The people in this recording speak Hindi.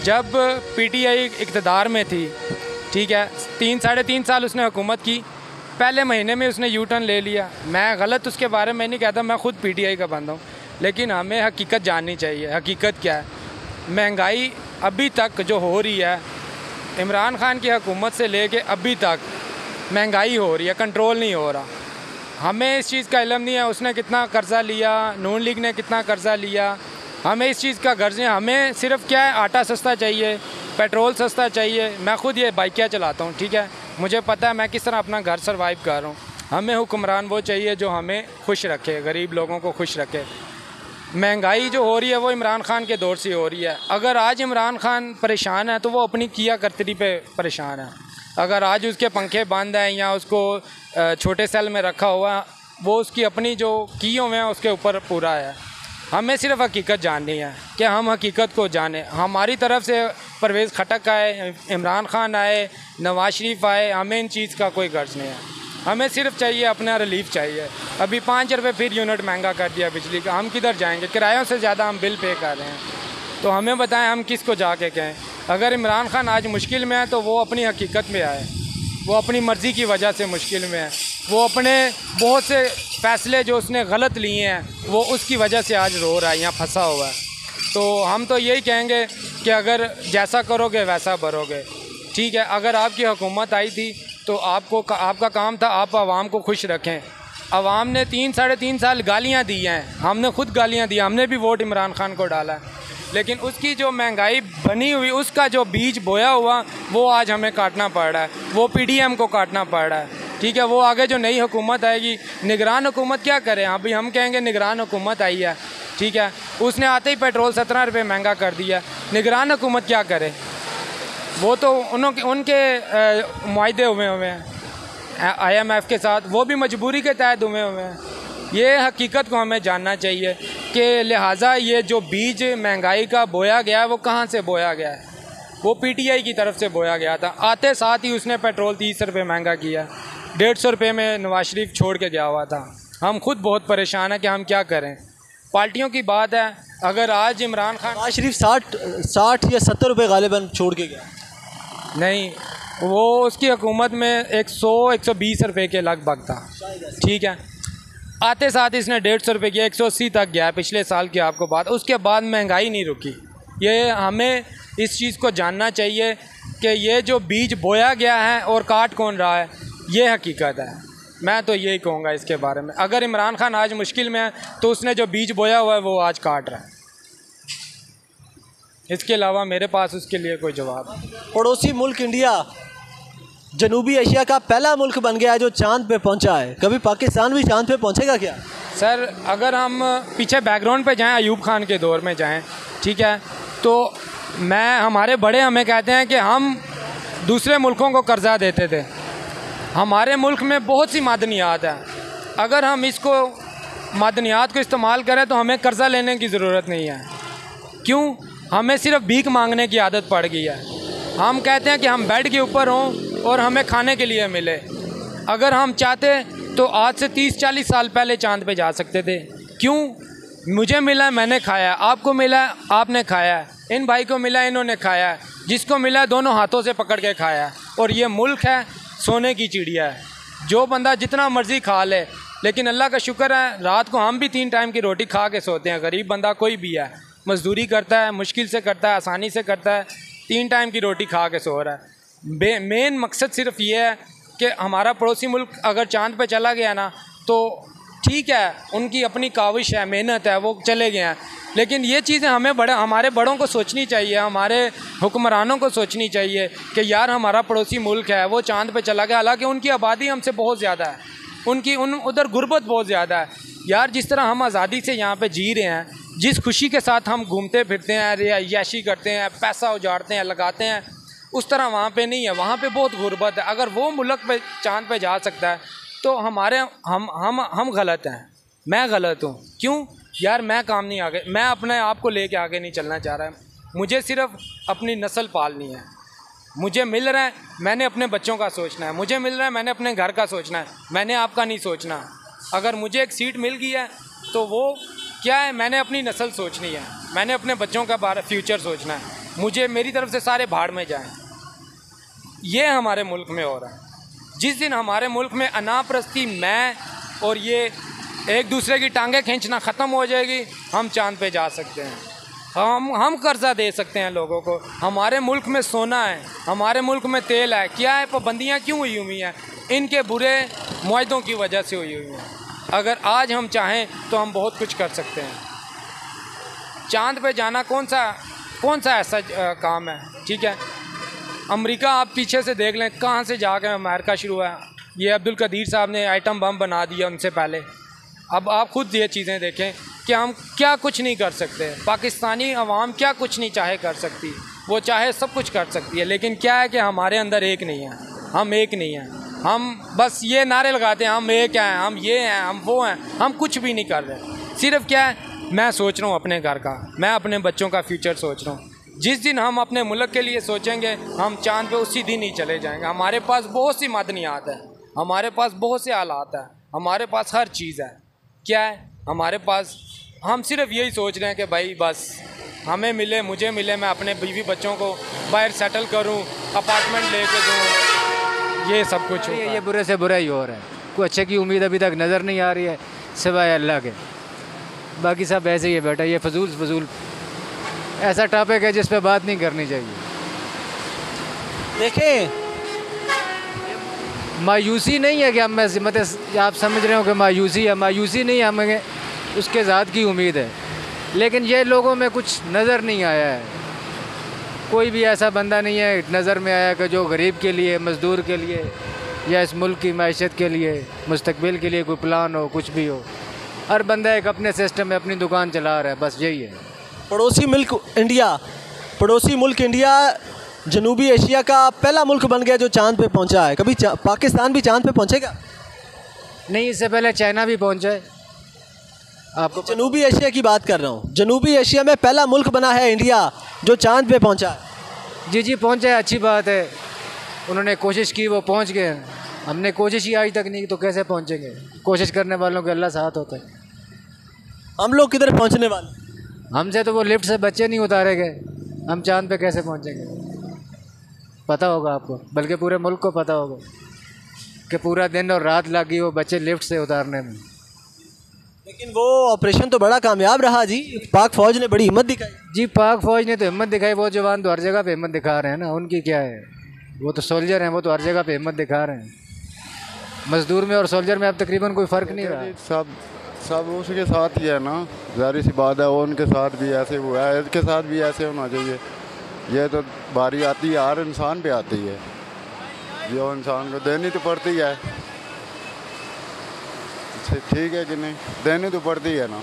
जब पीटीआई इक़्तिदार में थी, ठीक है, 3-3.5 साल उसने हुकूमत की, पहले महीने में उसने यू टर्न ले लिया। मैं गलत उसके बारे में नहीं कहता, मैं ख़ुद पीटीआई का बंदा हूँ, लेकिन हमें हकीकत जाननी चाहिए। हकीकत क्या है? महंगाई अभी तक जो हो रही है, इमरान खान की हुकूमत से लेके अभी तक महंगाई हो रही है, कंट्रोल नहीं हो रहा। हमें इस चीज़ का इल्म नहीं है उसने कितना कर्ज़ा लिया, नून लीग ने कितना कर्ज़ा लिया, हमें इस चीज़ का गर्ज नहीं। हमें सिर्फ क्या है, आटा सस्ता चाहिए, पेट्रोल सस्ता चाहिए। मैं ख़ुद ये बाइकियाँ चलाता हूँ, ठीक है, मुझे पता है मैं किस तरह अपना घर सर्वाइव कर रहा हूँ। हमें हुक्मरान वो चाहिए जो हमें खुश रखे, गरीब लोगों को खुश रखे। महंगाई जो हो रही है वो इमरान खान के दौर से हो रही है। अगर आज इमरान खान परेशान है तो वो अपनी किया करतरी पे परेशान है। अगर आज उसके पंखे बंद हैं या उसको छोटे सेल में रखा हुआ, वो उसकी अपनी जो किए हुए हैं उसके ऊपर पूरा है। हमें सिर्फ हकीकत जाननी है कि हम हकीकत को जानें। हमारी तरफ से परवेज़ खटक आए, इमरान खान आए, नवाज शरीफ आए, हमें इन चीज़ का कोई गर्ज नहीं है। हमें सिर्फ चाहिए अपना रिलीफ चाहिए। अभी 5 रुपये फिर यूनिट महंगा कर दिया बिजली का, हम किधर जाएंगे? किरायों से ज़्यादा हम बिल पे कर रहे हैं। तो हमें बताएं हम किसको जाके कहें? अगर इमरान खान आज मुश्किल में है तो वो अपनी हकीकत में आए, वो अपनी मर्ज़ी की वजह से मुश्किल में है, वो अपने बहुत से फ़ैसले जो उसने गलत लिए हैं वो उसकी वजह से आज रो रहा है, यहाँ फंसा हुआ है। तो हम तो यही कहेंगे कि अगर जैसा करोगे वैसा भरोगे, ठीक है। अगर आपकी हुकूमत आई थी तो आपका काम था आप आवाम को खुश रखें। आवाम ने 3-3.5 साल गालियाँ दी हैं, हमने खुद गालियाँ दी, हमने भी वोट इमरान खान को डाला है, लेकिन उसकी जो महंगाई बनी हुई, उसका जो बीज बोया हुआ वो आज हमें काटना पड़ रहा है, वो पीडीएम को काटना पड़ रहा है, ठीक है। वो आगे जो नई हुकूमत आएगी, निगरान हुकूमत क्या करे? अभी हम कहेंगे निगरान हुकूमत आई है, ठीक है, उसने आते ही पेट्रोल 17 रुपये महंगा कर दिया। निगरान हुकूमत क्या करे? वो तो उनके मुआहदे हुए हैं IMF के साथ, वो भी मजबूरी के तहत हुए हैं। ये हकीकत को हमें जानना चाहिए कि लिहाजा ये जो बीज महंगाई का बोया गया है वो कहाँ से बोया गया है? वो पीटीआई की तरफ से बोया गया था। आते साथ ही उसने पेट्रोल 30 रुपये महंगा किया, 150 रुपये में नवाज शरीफ छोड़ के गया हुआ था। हम खुद बहुत परेशान हैं कि हम क्या करें। पार्टियों की बात है, अगर आज इमरान खान, नवाज शरीफ 60 या 70 रुपये गालिबन छोड़ के गया। नहीं, वो उसकी हुकूमत में 100-120 रुपये के लगभग था, ठीक है। आते साथ इसने 150 रुपये किया, 180 तक गया पिछले साल की आपको बात। उसके बाद महंगाई नहीं रुकी। ये हमें इस चीज़ को जानना चाहिए कि ये जो बीज बोया गया है और काट कौन रहा है, ये हकीकत है। मैं तो यही कहूँगा इसके बारे में। अगर इमरान खान आज मुश्किल में है तो उसने जो बीज बोया हुआ है वो आज काट रहा है। इसके अलावा मेरे पास उसके लिए कोई जवाब नहीं। पड़ोसी मुल्क इंडिया जनूबी एशिया का पहला मुल्क बन गया है जो चांद पे पहुंचा है। कभी पाकिस्तान भी चांद पे पहुंचेगा क्या? सर, अगर हम पीछे बैकग्राउंड पे जाएं, अयूब खान के दौर में जाएं, ठीक है, तो हमारे बड़े हमें कहते हैं कि हम दूसरे मुल्कों को कर्जा देते थे। हमारे मुल्क में बहुत सी मादनियात है, अगर हम इसको मादनियात को इस्तेमाल करें तो हमें कर्जा लेने की ज़रूरत नहीं है। क्यों? हमें सिर्फ भीख मांगने की आदत पड़ गई है। हम कहते हैं कि हम बेड के ऊपर हों और हमें खाने के लिए मिले। अगर हम चाहते तो आज से 30-40 साल पहले चांद पे जा सकते थे। क्यों? मुझे मिला मैंने खाया, आपको मिला आपने खाया, इन भाई को मिला इन्होंने खाया, जिसको मिला दोनों हाथों से पकड़ के खाया। और ये मुल्क है, सोने की चिड़िया है, जो बंदा जितना मर्ज़ी खा ले। लेकिन अल्लाह का शुक्र है, रात को हम भी 3 टाइम की रोटी खा के सोते हैं। गरीब बंदा कोई भी है, मज़दूरी करता है, मुश्किल से करता है, आसानी से करता है, 3 टाइम की रोटी खा के सो रहा है। मेन मकसद सिर्फ ये है कि हमारा पड़ोसी मुल्क अगर चांद पे चला गया ना तो ठीक है, उनकी अपनी काविश है, मेहनत है, वो चले गए हैं। लेकिन ये चीज़ें हमारे बड़ों को सोचनी चाहिए, हमारे हुक्मरानों को सोचनी चाहिए कि यार हमारा पड़ोसी मुल्क है, वो चांद पे चला गया। हालांकि उनकी आबादी हमसे बहुत ज़्यादा है, उधर गुर्बत बहुत ज़्यादा है। यार जिस तरह हम आज़ादी से यहाँ पे जी रहे हैं, जिस खुशी के साथ हम घूमते फिरते हैं, रियायशी करते हैं, पैसा उजाड़ते हैं, लगाते हैं, उस तरह वहाँ पे नहीं है। वहाँ पे बहुत गुर्बत है। अगर वो मुल्क पे चांद पे जा सकता है तो हम गलत हैं। मैं गलत हूँ। क्यों? यार मैं काम नहीं आगे, मैं अपने आप को लेके आगे नहीं चलना चाह रहा है। मुझे सिर्फ अपनी नस्ल पालनी है। मुझे मिल रहा है, मैंने अपने बच्चों का सोचना है। मुझे मिल रहा है, मैंने अपने घर का सोचना है। मैंने आपका नहीं सोचना। अगर मुझे एक सीट मिल गई है तो वो क्या है, मैंने अपनी नस्ल सोचनी है, मैंने अपने बच्चों का फ्यूचर सोचना है। मुझे मेरी तरफ से सारे भाड़ में जाएं। ये हमारे मुल्क में हो रहा है। जिस दिन हमारे मुल्क में अनापरस्ती, मैं और ये एक दूसरे की टांगें खींचना ख़त्म हो जाएगी, हम चांद पे जा सकते हैं। हम कर्जा दे सकते हैं लोगों को। हमारे मुल्क में सोना है, हमारे मुल्क में तेल है। क्या है, पाबंदियाँ क्यों हुई हैं? इनके बुरे मुआहदों की वजह से हुई हैं। अगर आज हम चाहें तो हम बहुत कुछ कर सकते हैं। चांद पे जाना कौन सा ऐसा काम है? ठीक है, अमेरिका आप पीछे से देख लें, कहाँ से जाकर अमेरिका शुरू हुआ। ये अब्दुल कदीर साहब ने आइटम बम बना दिया उनसे पहले। अब आप खुद ये चीज़ें देखें कि हम क्या कुछ नहीं कर सकते। पाकिस्तानी अवाम क्या कुछ नहीं चाहे कर सकती, वो चाहे सब कुछ कर सकती है। लेकिन क्या है कि हमारे अंदर एक नहीं है, हम एक नहीं हैं। हम बस ये नारे लगाते हैं, हम एक हैं, हम ये हैं, हम वो हैं। हम कुछ भी नहीं कर रहे। सिर्फ क्या है, मैं सोच रहा हूँ अपने घर का, मैं अपने बच्चों का फ्यूचर सोच रहा हूँ। जिस दिन हम अपने मुल्क के लिए सोचेंगे, हम चांद पे उसी दिन ही चले जाएंगे। हमारे पास बहुत सी मदनियात है, हमारे पास बहुत से आलात है, हमारे पास हर चीज़ है। क्या है हमारे पास? हम सिर्फ यही सोच रहे हैं कि भाई बस हमें मिले, मुझे मिले, मैं अपने बीवी बच्चों को बाहर सेटल करूं, अपार्टमेंट लेके दूं, ये सब कुछ। ये बुरे से बुरा ही हो रहा है। कोई अच्छे की उम्मीद अभी तक नज़र नहीं आ रही है सिवाय अल्लाह के। बाकी सब ऐसे ही है बेटा। ये फजूल ऐसा टॉपिक है जिस पे बात नहीं करनी चाहिए। देखें, मायूसी नहीं है कि हम मतलब आप समझ रहे हो कि मायूसी है। मायूसी नहीं है, हमें उसके ज़ात की उम्मीद है। लेकिन ये लोगों में कुछ नज़र नहीं आया है। कोई भी ऐसा बंदा नहीं है नज़र में आया कि जो गरीब के लिए, मज़दूर के लिए या इस मुल्क की मैशत के लिए, मुस्तकबिल के लिए कोई प्लान हो, कुछ भी हो। हर बंदा एक अपने सिस्टम में अपनी दुकान चला रहा है, बस यही है। पड़ोसी मुल्क इंडिया जनूबी एशिया का पहला मुल्क बन गया जो चांद पे पहुंचा है। कभी पाकिस्तान भी चांद पे पहुंचेगा? नहीं, इससे पहले चाइना भी पहुंचा है। आपको जनूबी एशिया की बात कर रहा हूँ। जनूबी एशिया में पहला मुल्क बना है इंडिया जो चांद पे पहुंचा है। जी पहुंचा है, अच्छी बात है। उन्होंने कोशिश की, वो पहुंच गए। हमने कोशिश ही आज तक नहीं, तो कैसे पहुंचेंगे? कोशिश करने वालों के अल्लाह साथ होता है। हम लोग किधर पहुंचने वाले? हमसे तो वो लिफ्ट से बच्चे नहीं उतारे गए, हम चांद पे कैसे पहुंचेंगे? पता होगा आपको, बल्कि पूरे मुल्क को पता होगा कि पूरा दिन और रात लगी वो बच्चे लिफ्ट से उतारने में। लेकिन वो ऑपरेशन तो बड़ा कामयाब रहा जी। पाक फौज ने बड़ी हिम्मत दिखाई। जी पाक फौज ने तो हिम्मत दिखाई। वो जवान तो हर जगह पे हिम्मत दिखा रहे हैं ना। उनकी क्या है, वो तो सोल्जर हैं, वो तो हर जगह पे हिम्मत दिखा रहे हैं। मजदूर में और सोल्जर में अब तकरीबन कोई फ़र्क नहीं रहा। सब उसके साथ ही है ना, ज़ाहिर सी बात है। वो उनके साथ भी ऐसे हुआ है, इसके साथ भी ऐसे होना चाहिए। ये तो बारी आती है, हर इंसान पे आती है। ये इंसान को देनी तो पड़ती है, ठीक है कि नहीं? देनी तो पड़ती है ना।